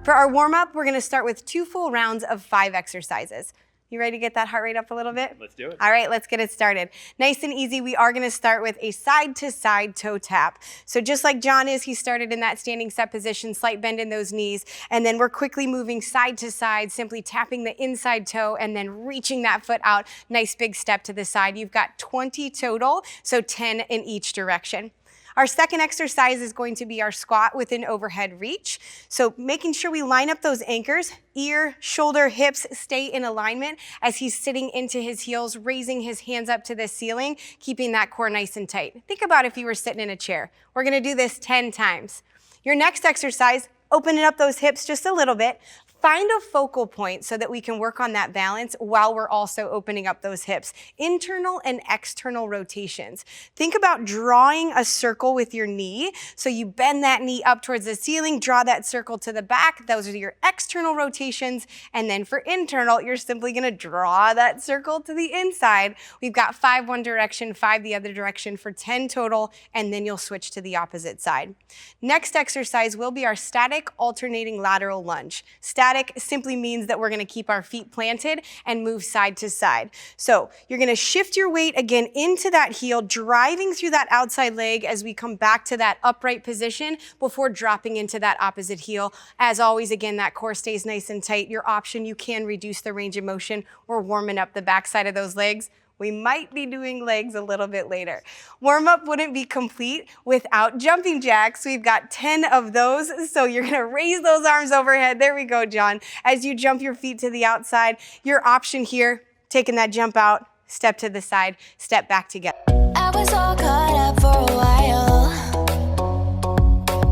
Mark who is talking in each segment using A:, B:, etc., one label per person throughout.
A: For our warm-up, we're gonna start with 2 full rounds of 5 exercises. You ready to get that heart rate up a little bit?
B: Let's do it.
A: All right, let's get it started. Nice and easy, we are gonna start with a side-to-side toe tap. So just like John he started in that standing set position, slight bend in those knees, and then we're quickly moving side to side, simply tapping the inside toe and then reaching that foot out. Nice big step to the side. You've got 20 total, so 10 in each direction. Our second exercise is going to be our squat with an overhead reach. So making sure we line up those anchors, ear, shoulder, hips stay in alignment as he's sitting into his heels, raising his hands up to the ceiling, keeping that core nice and tight. Think about if you were sitting in a chair. We're gonna do this 10 times. Your next exercise, opening up those hips just a little bit. Find a focal point so that we can work on that balance while we're also opening up those hips. Internal and external rotations. Think about drawing a circle with your knee. So you bend that knee up towards the ceiling, draw that circle to the back. Those are your external rotations. And then for internal, you're simply gonna draw that circle to the inside. We've got 5 one direction, 5 the other direction for 10 total, and then you'll switch to the opposite side. Next exercise will be our static alternating lateral lunge. Static simply means that we're gonna keep our feet planted and move side to side. So you're gonna shift your weight again into that heel, driving through that outside leg as we come back to that upright position before dropping into that opposite heel. As always, again, that core stays nice and tight. Your option, you can reduce the range of motion. We're warming up the backside of those legs. We might be doing legs a little bit later. Warm-up wouldn't be complete without jumping jacks. We've got 10 of those, so you're gonna raise those arms overhead. There we go, John. As you jump your feet to the outside, your option here, taking that jump out, step to the side, step back together.
C: I was all caught up for a while,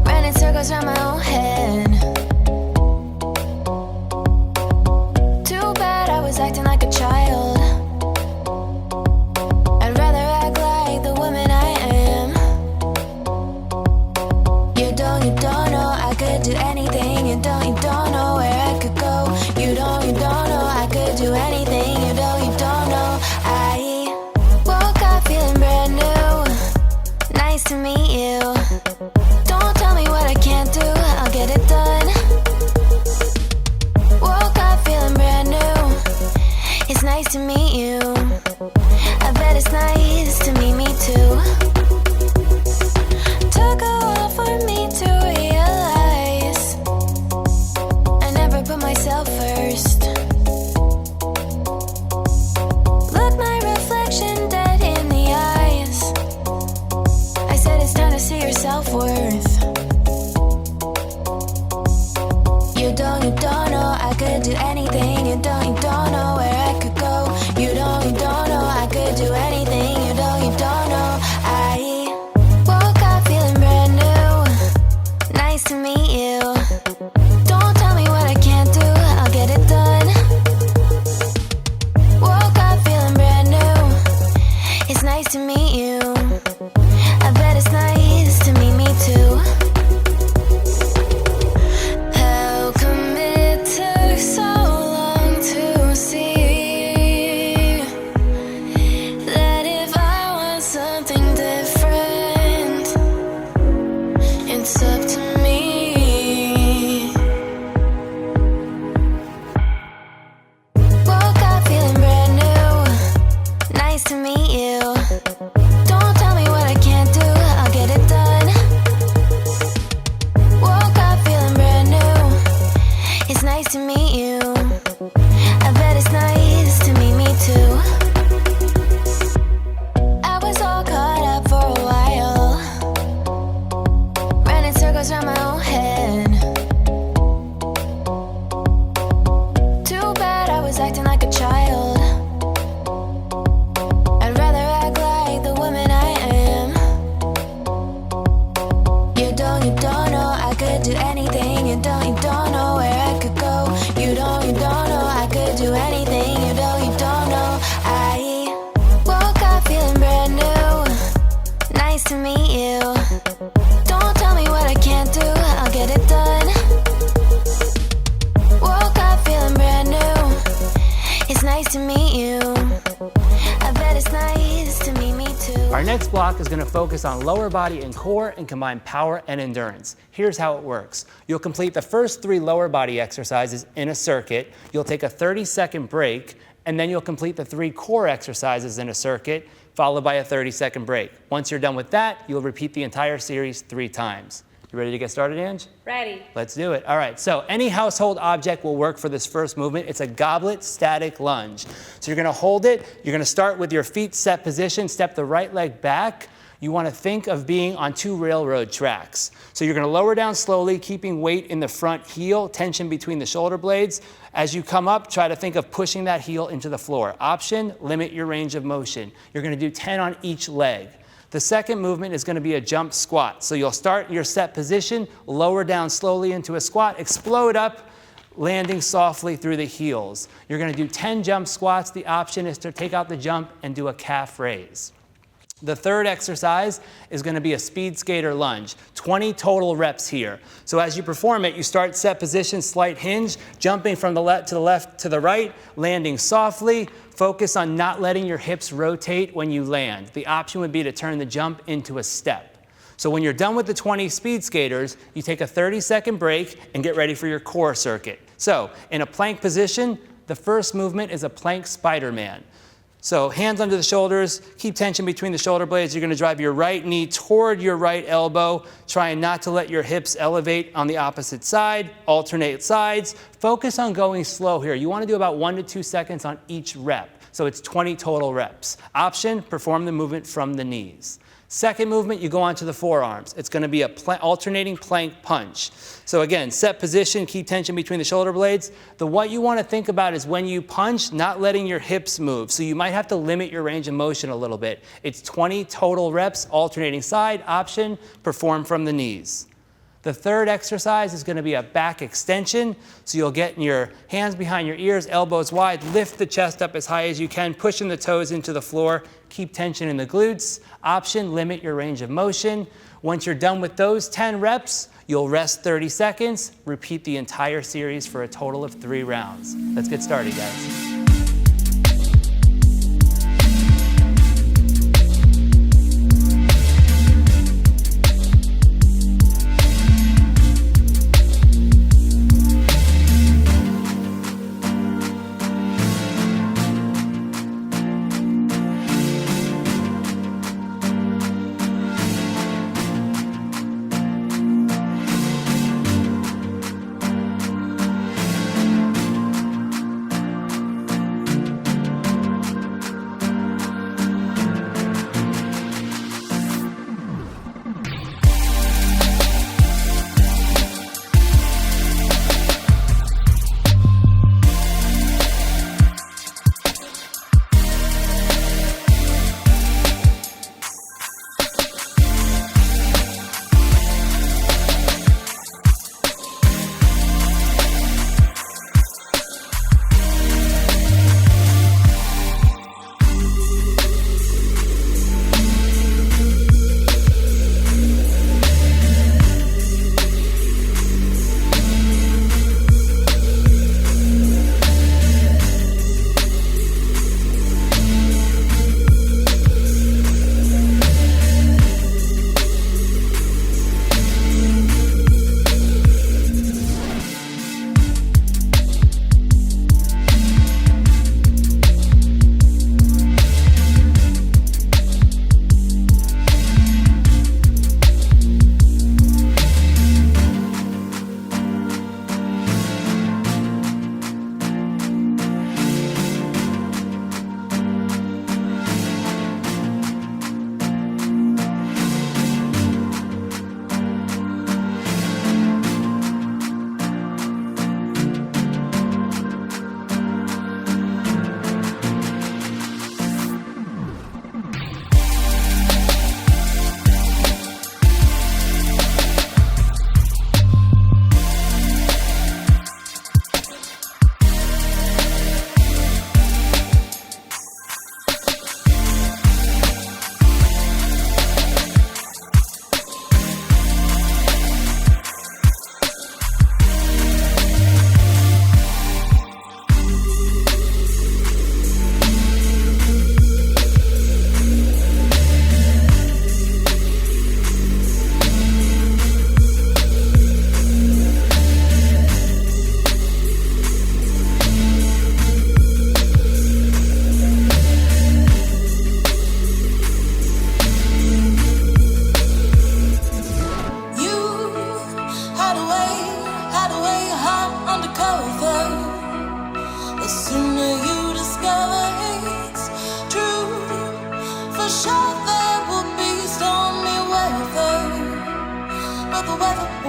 C: running circles around my own head. Too bad I was acting like a child. Do anything, you don't know where I could go. You don't know I could do anything, you don't know. I woke up feeling brand new. Nice to meet you. Don't tell me what I can't do, I'll get it done. Woke up feeling brand new. It's nice to meet you. I bet it's nice to meet me too. Took a while for me to realize put myself first. Look my reflection dead in the eyes. I said it's time to see your self-worth. You don't know I could do anything. You don't know where I could go. You don't know I could do anything. You don't know. I woke up feeling brand new. Nice to meet you. Don't tell me what I can't do, I'll get it done. Woke up feeling brand new. It's nice to meet you. I bet it's nice to meet me too. How come it took so long to see that if I want something different, it's up to me. Nice to meet you. Don't tell me what I can't do, I'll get it done. Woke up feeling brand new. It's nice to meet you. I bet it's nice to meet me too. I was all caught up for a while, running circles around my own head. Too bad I was acting like a child. Do anything, you don't know where I could go. You don't know I could do anything, you don't know. I woke up feeling brand new. Nice to meet you. Don't tell me what I can't do, I'll get it done. Woke up feeling brand new. It's nice to meet you. I bet it's nice to meet me too.
B: Our next block is going to focus on lower body and core and combine power and endurance. Here's how it works. You'll complete the first 3 lower body exercises in a circuit. You'll take a 30-second break, and then you'll complete the 3 core exercises in a circuit, followed by a 30-second break. Once you're done with that, you'll repeat the entire series 3 times. You ready to get started, Ange?
A: Ready.
B: Let's do it. All right, so any household object will work for this first movement. It's a goblet static lunge. So you're gonna hold it. You're gonna start with your feet set position, step the right leg back. You wanna think of being on 2 railroad tracks. So you're gonna lower down slowly, keeping weight in the front heel, tension between the shoulder blades. As you come up, try to think of pushing that heel into the floor. Option, limit your range of motion. You're gonna do 10 on each leg. The second movement is going to be a jump squat. So you'll start your set position, lower down slowly into a squat, explode up, landing softly through the heels. You're going to do 10 jump squats. The option is to take out the jump and do a calf raise. The third exercise is going to be a speed skater lunge, 20 total reps here. So as you perform it, you start set position, slight hinge, jumping from the left to the right, landing softly. Focus on not letting your hips rotate when you land. The option would be to turn the jump into a step. So when you're done with the 20 speed skaters, you take a 30-second break and get ready for your core circuit. So in a plank position, the first movement is a plank Spider-Man. So hands under the shoulders, keep tension between the shoulder blades. You're gonna drive your right knee toward your right elbow, trying not to let your hips elevate on the opposite side, alternate sides. Focus on going slow here. You wanna do about 1 to 2 seconds on each rep. So it's 20 total reps. Option, perform the movement from the knees. Second movement, you go onto the forearms. It's gonna be a alternating plank punch. So again, set position, keep tension between the shoulder blades. What you wanna think about is when you punch, not letting your hips move. So you might have to limit your range of motion a little bit. It's 20 total reps, alternating side. Option, perform from the knees. The third exercise is going to be a back extension. So you'll get your hands behind your ears, elbows wide, lift the chest up as high as you can, pushing the toes into the floor, keep tension in the glutes. Option, limit your range of motion. Once you're done with those 10 reps, you'll rest 30 seconds, repeat the entire series for a total of 3 rounds. Let's get started, guys.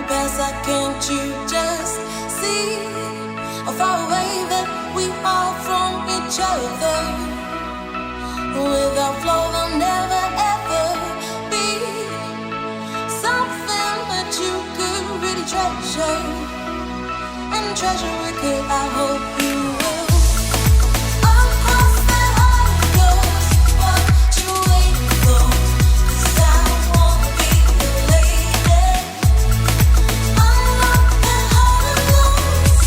C: will pass, can't you just see how far away that we are from each other? Without flow, there'll never ever be something that you could really treasure. And treasure it could, I hope you will. Across that heart of yours, what you waiting for? 'Cause I wanna be your lady. Unlock that heart of yours.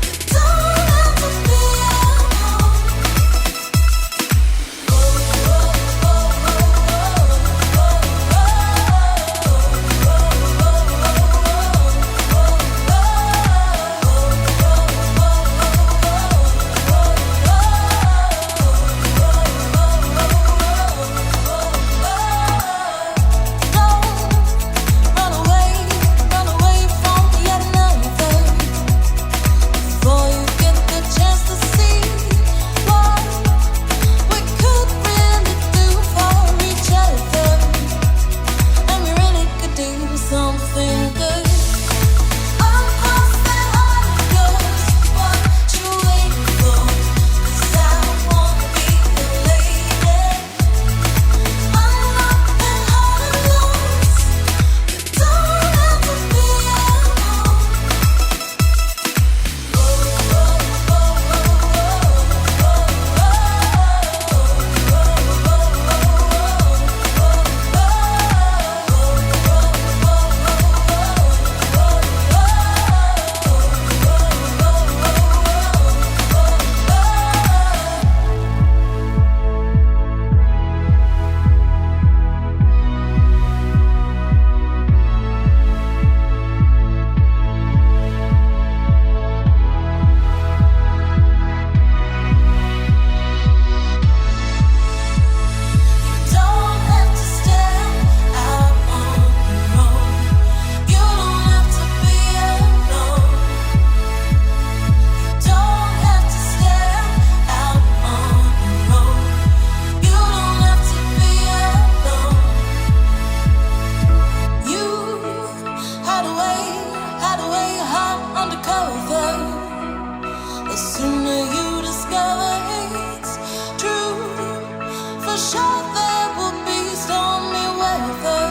C: You don't have to be alone. Run away from yet another. Before you get the chance to see what we could really do for each other, and we really could do something good. Across that heart of yours, what you waiting for? 'Cause I wanna be your lady. Unlock that heart of yours. You don't have to be alone. Don't have to step out on your own. You don't have to be alone. You don't have to step out on your own. You don't have to be alone. You hide away, hide undercover. The sooner you discover it's true, for sure there will be stormy weather.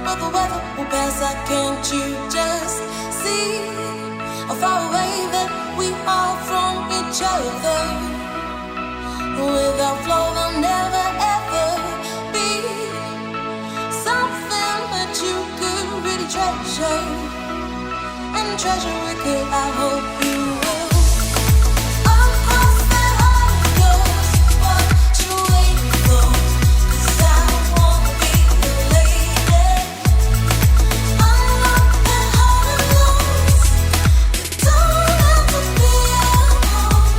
C: But the weather will pass, can't you just see how far away that we are from each other? Without flow, there'll never ever be something that you could really treasure. And treasure it could, I hope you will. Across that heart of yours, what you waiting for? 'Cause I wanna be your lady. Unlock that heart of yours. You don't have to be alone.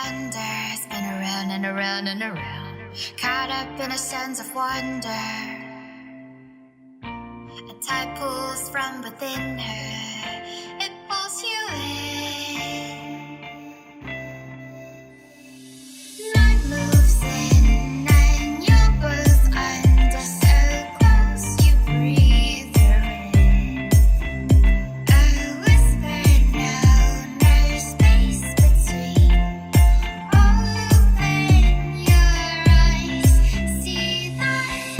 C: wander, spin around and around and around, caught up in a sense of wonder. A tide pulls from within her, it pulls you in. Night moves in and you're both under, so close you breathe her in. A whisper now, no space between. Open your eyes, see that.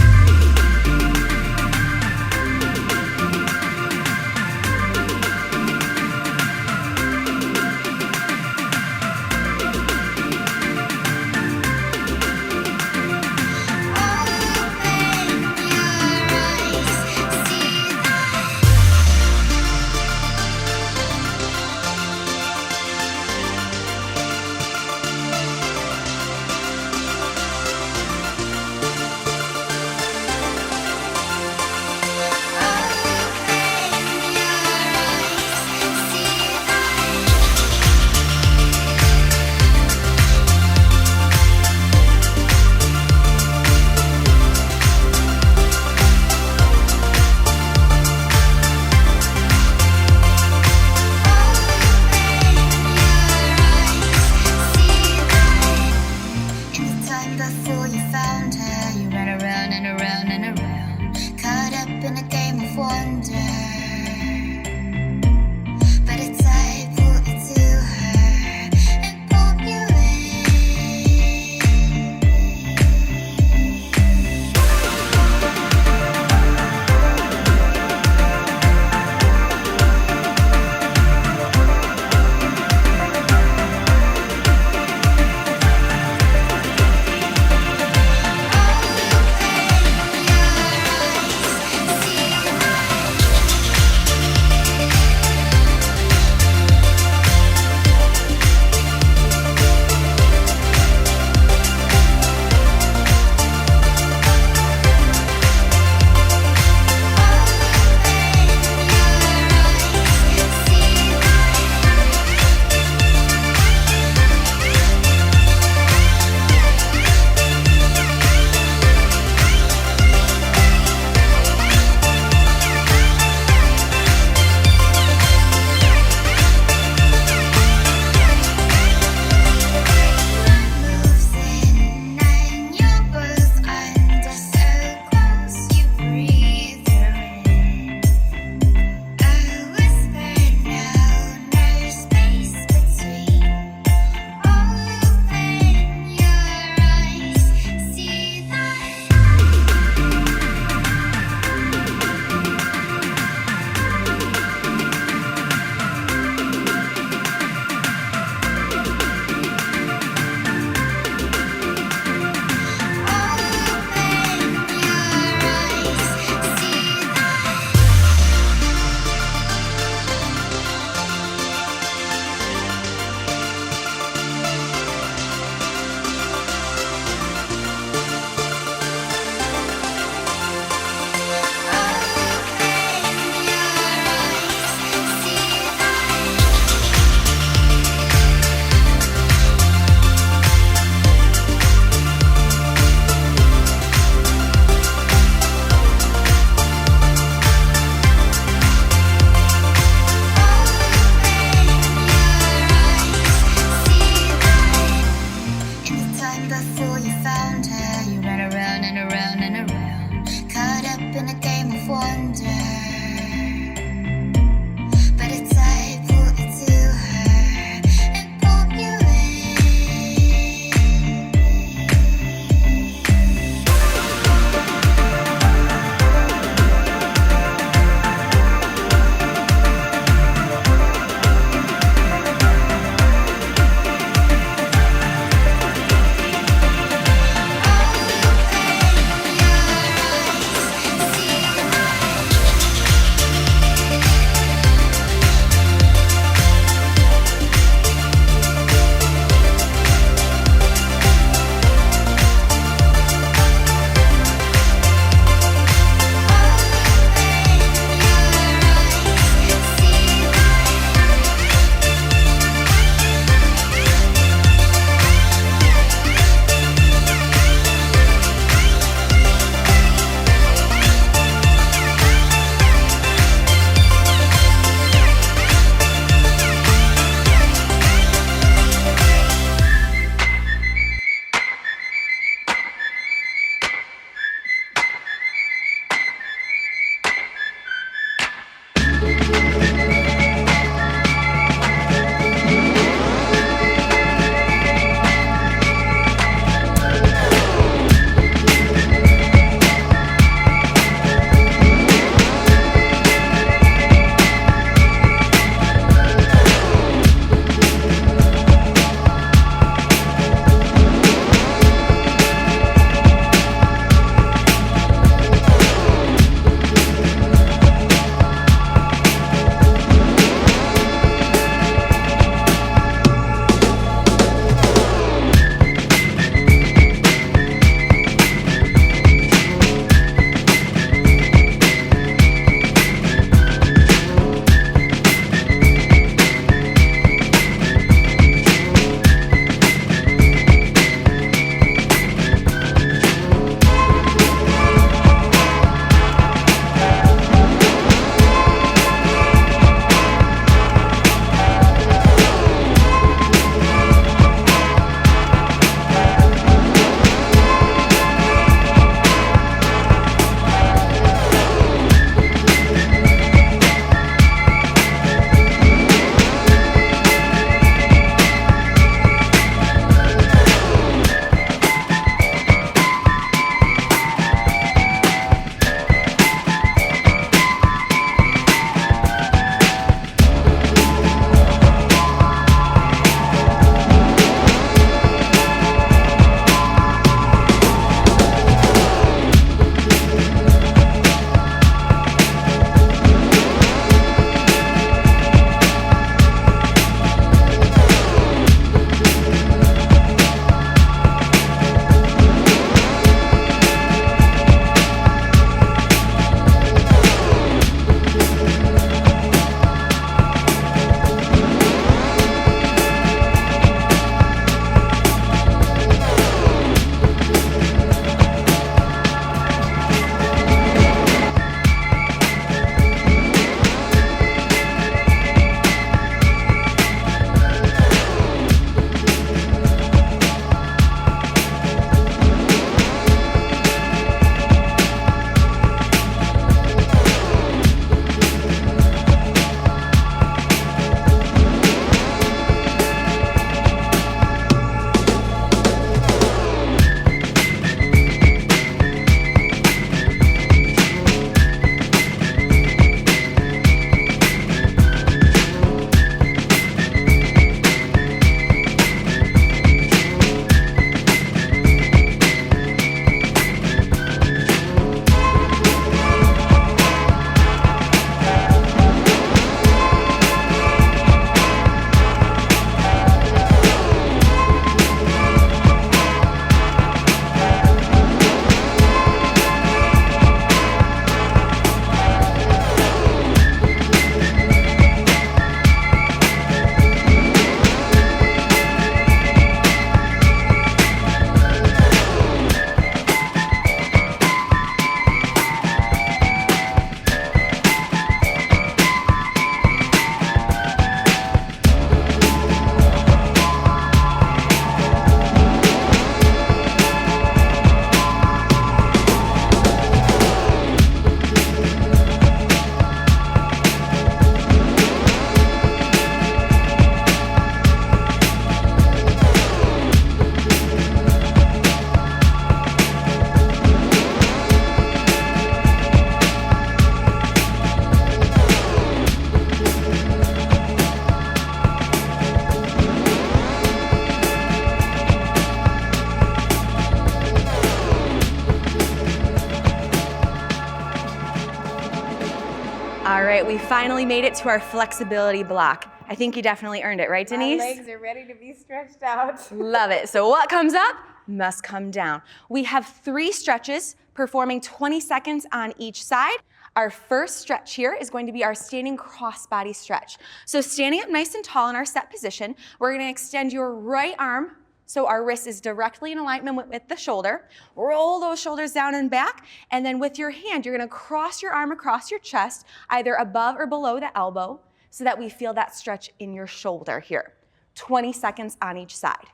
D: right, we finally made it to our flexibility block. I think you definitely earned it, right, Denise?
A: My legs are ready to be stretched out.
D: Love it. So what comes up must come down. We have 3 stretches performing 20 seconds on each side. Our first stretch here is going to be our standing crossbody stretch. So standing up nice and tall in our set position, we're going to extend your right arm so our wrist is directly in alignment with the shoulder. Roll those shoulders down and back, and then with your hand, you're going to cross your arm across your chest, either above or below the elbow, so that we feel that stretch in your shoulder here. 20 seconds on each side.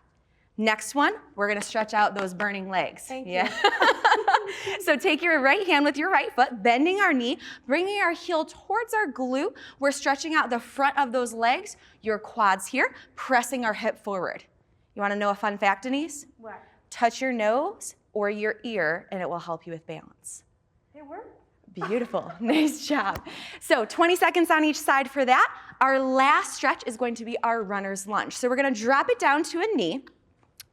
D: Next one, we're gonna stretch out those burning legs.
A: Thank you.
D: So take your right hand with your right foot, bending our knee, bringing our heel towards our glute. We're stretching out the front of those legs, your quads here, pressing our hip forward. You wanna know a fun fact, Denise?
A: What?
D: Touch your nose or your ear, and it will help you with balance.
A: It worked.
D: Beautiful, nice job. So 20 seconds on each side for that. Our last stretch is going to be our runner's lunge. So we're gonna drop it down to a knee.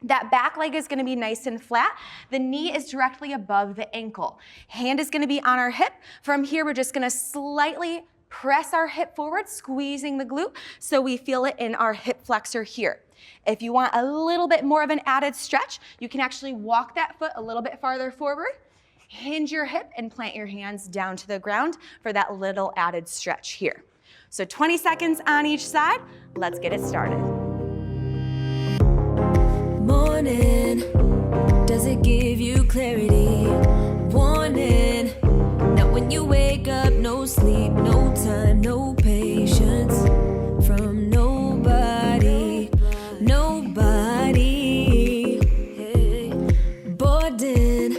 D: That back leg is gonna be nice and flat. The knee is directly above the ankle. Hand is gonna be on our hip. From here, we're just gonna slightly press our hip forward, squeezing the glute so we feel it in our hip flexor here. If you want a little bit more of an added stretch, you can actually walk that foot a little bit farther forward, hinge your hip and plant your hands down to the ground for that little added stretch here. So 20 seconds on each side. Let's get it started.
C: Morning, does it give you clarity? Warning, that when you wake up, no sleep, no time, no patience from nobody, nobody. Hey. Boarding,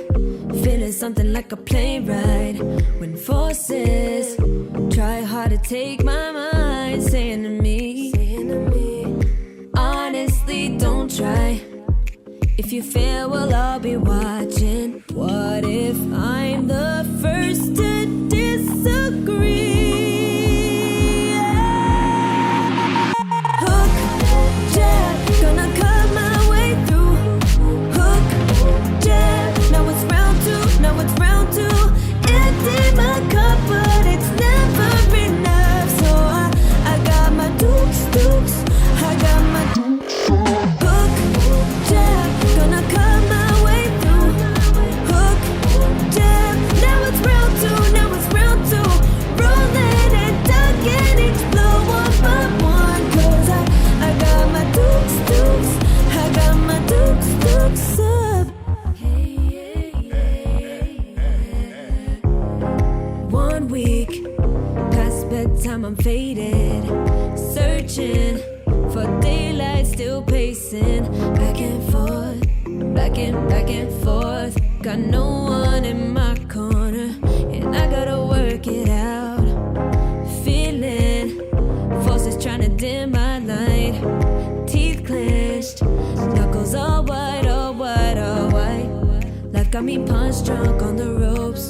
C: feeling something like a plane ride when forces try hard to take my mind, saying to me, honestly, don't try. If you fail, well, I'll be watching. What if I'm the first to disagree? Hook, jab, gonna cut my way through. Hook, jab, now it's round 2, now it's round 2. Empty my cup, but it's never enough. So I got my dukes, I got my hook, jab, gonna cut my way through. Hook, jab, now it's round 2, now it's round 2. Rolling and ducking each blow one by one. 'Cause I got my dukes, I got my dukes up. Hey, 1 week past bedtime, I'm faded, searching for daylight, still pacing back and forth, back and forth. Got no one in my corner, and I gotta work it out. Feeling forces trying to dim my light. Teeth clenched, knuckles all white, all white, all white. Like got me punch drunk on the ropes,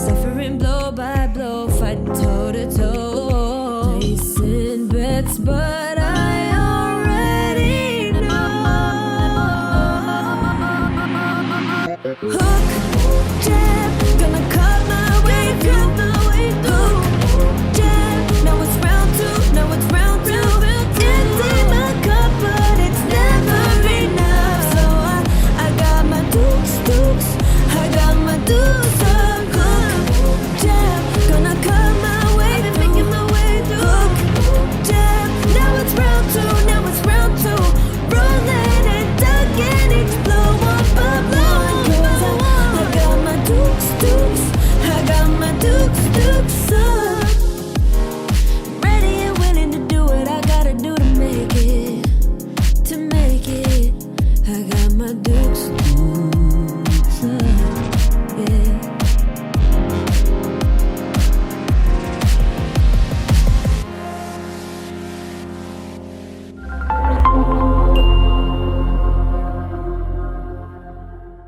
C: suffering blows.